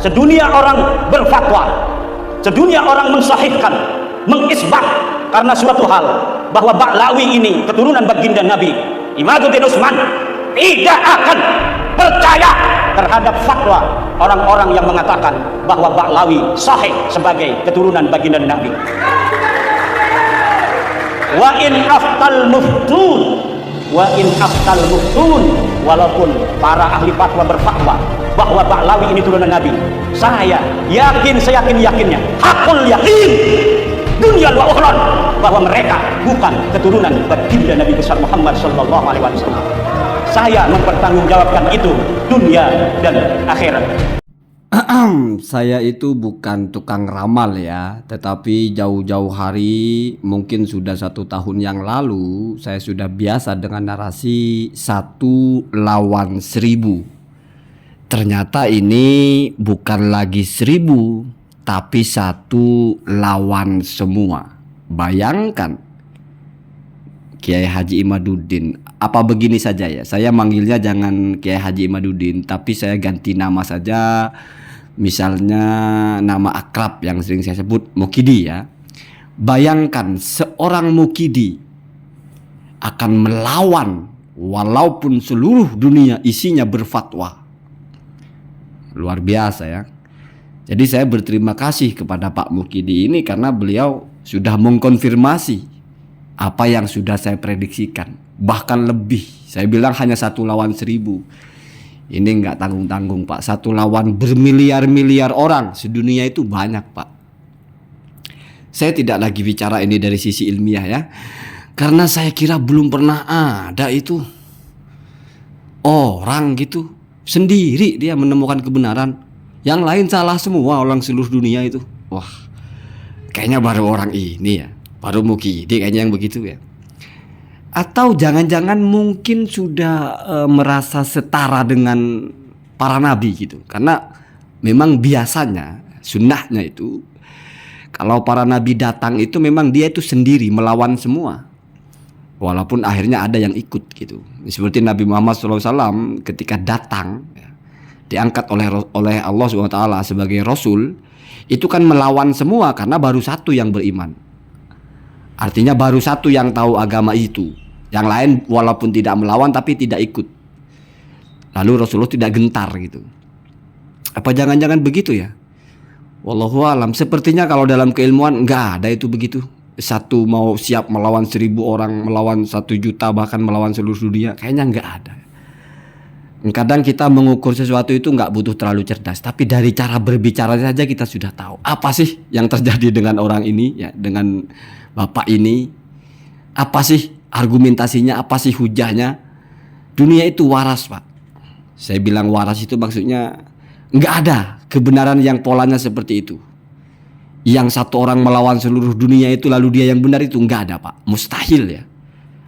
sedunia orang berfatwa, sedunia orang mensahihkan, mengisbat karena suatu hal bahwa Ba'lawi ini keturunan baginda Nabi Imaduddin Utsman tidak akan percaya terhadap fatwa orang-orang yang mengatakan bahwa Ba'lawi sahih sebagai keturunan baginda Nabi. Wa in aftal muftun, wa in aftal muftun, walaupun para ahli fatwa berfatwa bahwa Ba'lawi ini turunan Nabi, saya yakin, seyakin-yakinnya, hakul yakin dunia wa ukhron, bahwa mereka bukan keturunan baginda Nabi besar Muhammad sallallahu alaihi wasallam. Saya mempertanggungjawabkan itu dunia dan akhirat. Saya itu bukan tukang ramal ya, tetapi jauh-jauh hari, mungkin sudah 1 tahun yang lalu, saya sudah biasa dengan narasi 1 lawan 1000. Ternyata ini bukan lagi 1000, tapi 1 lawan semua. Bayangkan Kiai Haji Imaduddin. Apa begini saja ya, saya manggilnya jangan Kiai Haji Imaduddin, tapi saya ganti nama saja. Misalnya nama akrab yang sering saya sebut Mukidi ya. Bayangkan seorang Mukidi akan melawan walaupun seluruh dunia isinya berfatwa. Luar biasa ya. Jadi saya berterima kasih kepada Pak Mukidi ini karena beliau sudah mengkonfirmasi apa yang sudah saya prediksikan. Bahkan lebih, saya bilang hanya 1 lawan 1000. Ini nggak tanggung-tanggung Pak, 1 lawan bermiliar-miliar orang sedunia itu banyak Pak. Saya tidak lagi bicara ini dari sisi ilmiah ya, karena saya kira belum pernah ada itu orang gitu sendiri dia menemukan kebenaran, yang lain salah semua orang seluruh dunia itu. Wah, kayaknya baru orang ini ya, baru Mukidi kayaknya yang begitu ya. Atau jangan-jangan mungkin sudah merasa setara dengan para nabi gitu. Karena memang biasanya sunnahnya itu kalau para nabi datang itu memang dia itu sendiri melawan semua. Walaupun akhirnya ada yang ikut gitu. Seperti Nabi Muhammad SAW ketika datang ya, diangkat oleh Allah SWT sebagai Rasul, itu kan melawan semua karena baru 1 yang beriman. Artinya baru 1 yang tahu agama itu. Yang lain walaupun tidak melawan tapi tidak ikut. Lalu Rasulullah tidak gentar gitu. Apa jangan-jangan begitu ya? Wallahu alam. Sepertinya kalau dalam keilmuan enggak ada itu begitu. 1 mau siap melawan 1000 orang, melawan 1 juta, bahkan melawan seluruh dunia. Kayaknya enggak ada. Kadang kita mengukur sesuatu itu enggak butuh terlalu cerdas, tapi dari cara berbicara saja kita sudah tahu apa sih yang terjadi dengan orang ini ya, dengan bapak ini. Apa sih argumentasinya, apa sih hujahnya? Dunia itu waras Pak. Saya bilang waras itu maksudnya nggak ada kebenaran yang polanya seperti itu. Yang 1 orang melawan seluruh dunia itu lalu dia yang benar, itu nggak ada Pak. Mustahil ya.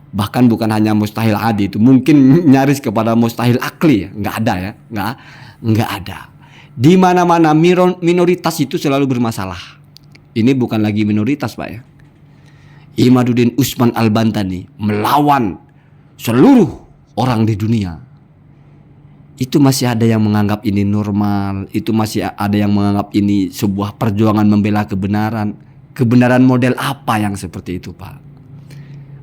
Bahkan bukan hanya mustahil adi, itu mungkin nyaris kepada mustahil akli ya. Nggak ada ya, nggak ada. Di mana-mana minoritas itu selalu bermasalah. Ini bukan lagi minoritas Pak ya. Imaduddin Utsman Al-Bantani melawan seluruh orang di dunia. Itu masih ada yang menganggap ini normal. Itu masih ada yang menganggap ini sebuah perjuangan membela kebenaran. Kebenaran model apa yang seperti itu Pak?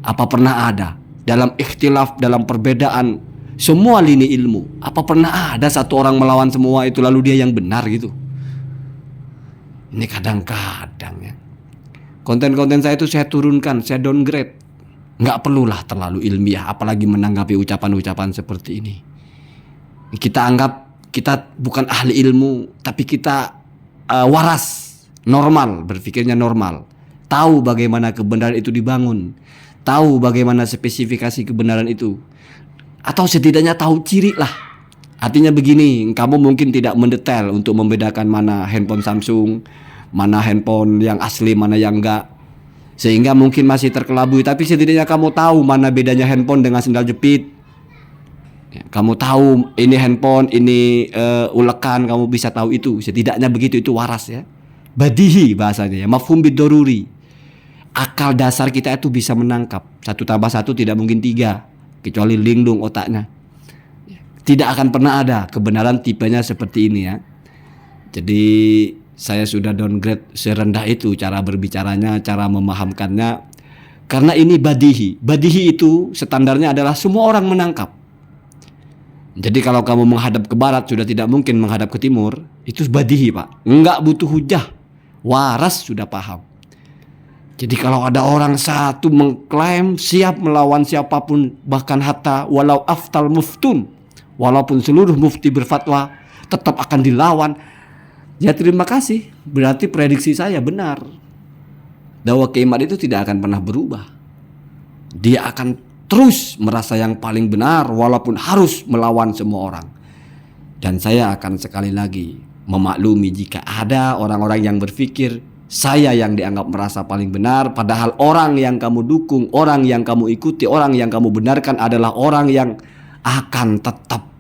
Apa pernah ada dalam ikhtilaf, dalam perbedaan semua lini ilmu, apa pernah ada 1 orang melawan semua itu lalu dia yang benar gitu? Ini kadang-kadang ya, konten-konten saya itu saya turunkan, saya downgrade. Nggak perlulah terlalu ilmiah, apalagi menanggapi ucapan-ucapan seperti ini. Kita anggap kita bukan ahli ilmu, tapi kita waras, normal, berpikirnya normal. Tahu bagaimana kebenaran itu dibangun, tahu bagaimana spesifikasi kebenaran itu, atau setidaknya tahu ciri lah. Artinya begini, kamu mungkin tidak mendetail untuk membedakan mana handphone Samsung, mana handphone yang asli, mana yang enggak, sehingga mungkin masih terkelabui. Tapi setidaknya kamu tahu mana bedanya handphone dengan sendal jepit ya, kamu tahu ini handphone, ini ulekan, kamu bisa tahu itu. Setidaknya begitu, itu waras ya, badihi bahasanya ya, mafhum bidoruri. Akal dasar kita itu bisa menangkap 1 tambah 1 tidak mungkin 3, kecuali linglung otaknya. Tidak akan pernah ada kebenaran tipenya seperti ini ya. Jadi saya sudah downgrade serendah itu cara berbicaranya, cara memahamkannya. Karena ini badihi. Badihi itu standarnya adalah semua orang menangkap. Jadi kalau kamu menghadap ke barat sudah tidak mungkin menghadap ke timur. Itu badihi, Pak. Enggak butuh hujah. Waras sudah paham. Jadi kalau ada orang satu mengklaim siap melawan siapapun, bahkan hatta walau aftal muftun, walaupun seluruh mufti berfatwa tetap akan dilawan, ya terima kasih, berarti prediksi saya benar. Dakwah Kiai itu tidak akan pernah berubah. Dia akan terus merasa yang paling benar walaupun harus melawan semua orang. Dan saya akan sekali lagi memaklumi jika ada orang-orang yang berpikir saya yang dianggap merasa paling benar, padahal orang yang kamu dukung, orang yang kamu ikuti, orang yang kamu benarkan adalah orang yang akan tetap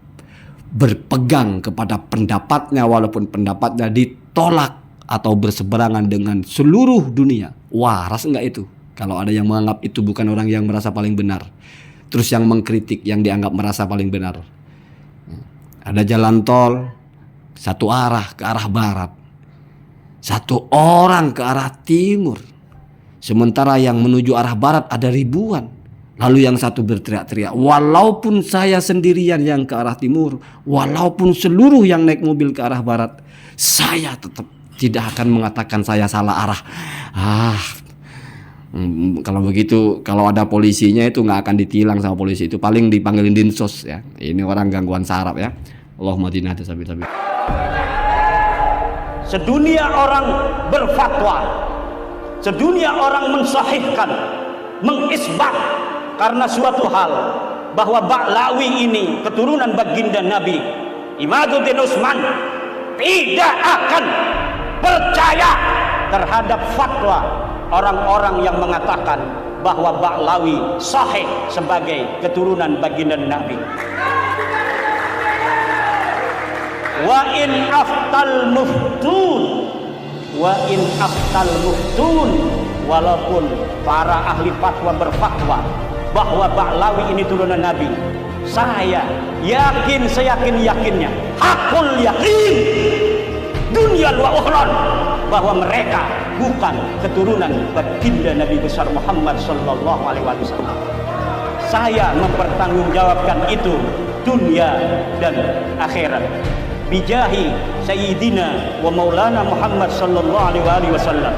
berpegang kepada pendapatnya walaupun pendapatnya ditolak atau berseberangan dengan seluruh dunia. Waras enggak itu? Kalau ada yang menganggap itu bukan orang yang merasa paling benar, terus yang mengkritik yang dianggap merasa paling benar. Ada jalan tol satu arah ke arah barat, satu orang ke arah timur, sementara yang menuju arah barat ada ribuan. Lalu yang satu berteriak-teriak, walaupun saya sendirian yang ke arah timur, walaupun seluruh yang naik mobil ke arah barat, saya tetap tidak akan mengatakan saya salah arah. Kalau begitu, kalau ada polisinya itu nggak akan ditilang sama polisi, itu paling dipanggilin dinsos ya. Ini orang gangguan saraf ya. Allahumma dinah sabil. Sedunia orang berfatwa, sedunia orang mensahihkan, mengisbat karena suatu hal bahwa Ba'lawi ini keturunan baginda Nabi Imaduddin Utsman tidak akan percaya terhadap fatwa orang-orang yang mengatakan bahwa Ba'lawi sahih sebagai keturunan baginda Nabi. Wa in aftal muftun, wa in aftal muftun, walaupun para ahli fatwa berfatwa bahwa Ba'lawi ini turunan Nabi, saya yakin seyakin-yakinnya, hakul yakin dunia wa ukhran, bahwa mereka bukan keturunan baginda Nabi besar Muhammad sallallahu alaihi wasallam. Saya mempertanggungjawabkan itu dunia dan akhirat. Bijahi Sayyidina wa Maulana Muhammad sallallahu alaihi wasallam,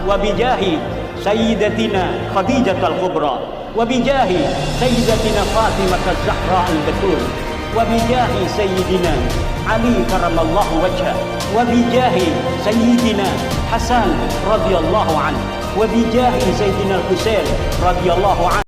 wa bijahi Sayyidatina Khadijah al-Kubra, wa bijahi Sayyidatina Fatimah az-Zahra al-Batul, wa bijahi Sayyidina Ali karamallahu wajhah, wa bijahi Sayyidina Hasan radhiyallahu anhu, wa bijahi Sayyidina Husain radhiyallahu anhu.